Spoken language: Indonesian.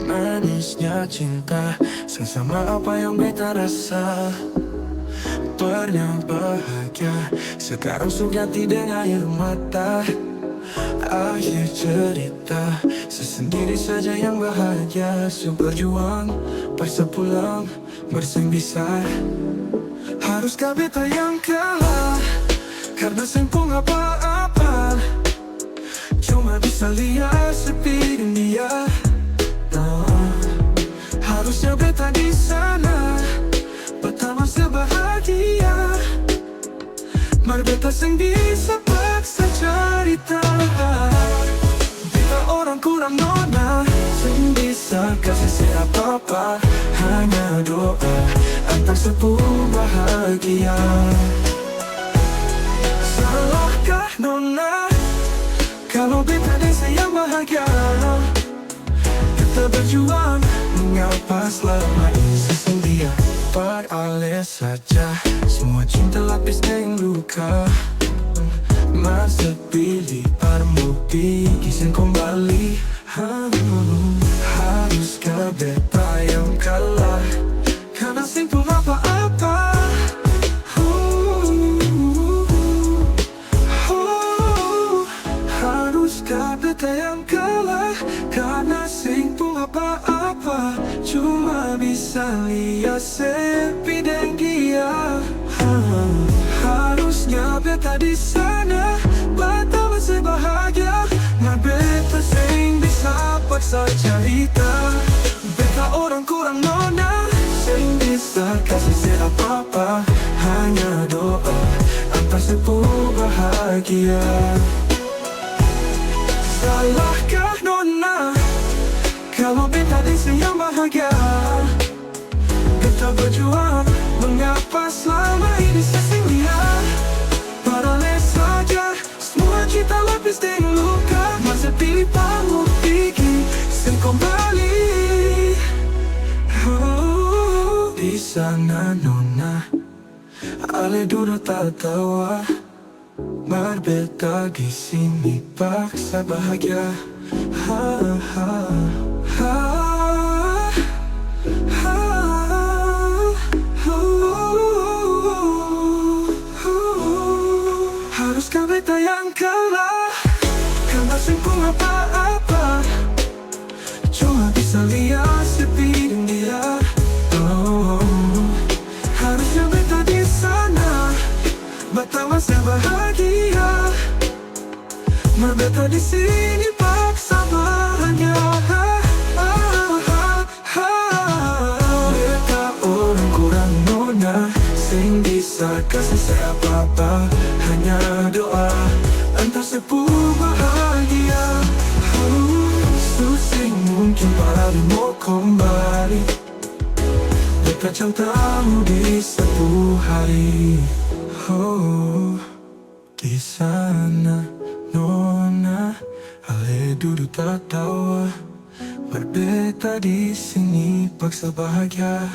Manisnya cinta, sama apa yang beta rasa. Pernah bahagia, sekarang sudah tidak air mata. Akhir cerita, sesendiri saja yang bahagia. Berjuang, paksa pulang, bersaing bisa. Haruskah beta yang kalah, karena sempung apa-apa. Cuma bisa lihat sepi dunia. Harusnya beta di sana, pertama sebahagia. Mar beta seng bisa paksa cerita. Beta orang kurang nona, seng bisa kasih siapa-apa. Hanya doa antar sepuh bahagia. Salahkah nona kalau beta dan saya bahagia? Kita berjuang, mengapa selama ini sesendirian? Beralih saja, semua cinta lapis dengan luka. Masa pilih permudi, kisah kembali. Haruskah beta yang kalah, karena simpul apa-apa. Haruskah beta yang kalah, karena simpul apa-apa. Cuma bisa lihat sepi dan dia. Harusnya beta di sana, beta masih bahagia. Nah beta sing bisa paksa cerita. Beta orang kurang nona, sing bisa kasih siapa-apa. Hanya doa antar sepuh bahagia. Salahkah nona kalau beta di sini yang bahagia? Beta berjuang, mengapa selama ini sesendirian? Beralih saja, semua cinta lapis dengan luka. Masa pilih pamu pikir, sen kembali. Di sana nona, ale duduk tak tawa. Mar beta di sini paksa bahagia. Haruskah beta yang kalah, karena sempung apa-apa. Cuma bisa lihat sepi dunia. Harusnya beta di sana, beta masih bahagia. Mar beta di sini paksa bahagia. Beta orang kurang nona, sing bisa kasih siapa-apa. Hanya doa antar sepuh bahagia. Susing mungkin paling mau kembali. Beta tahu di sepuh hari. Di sana nona, ale duduk tak tawa. Berbeta di sini paksa bahagia.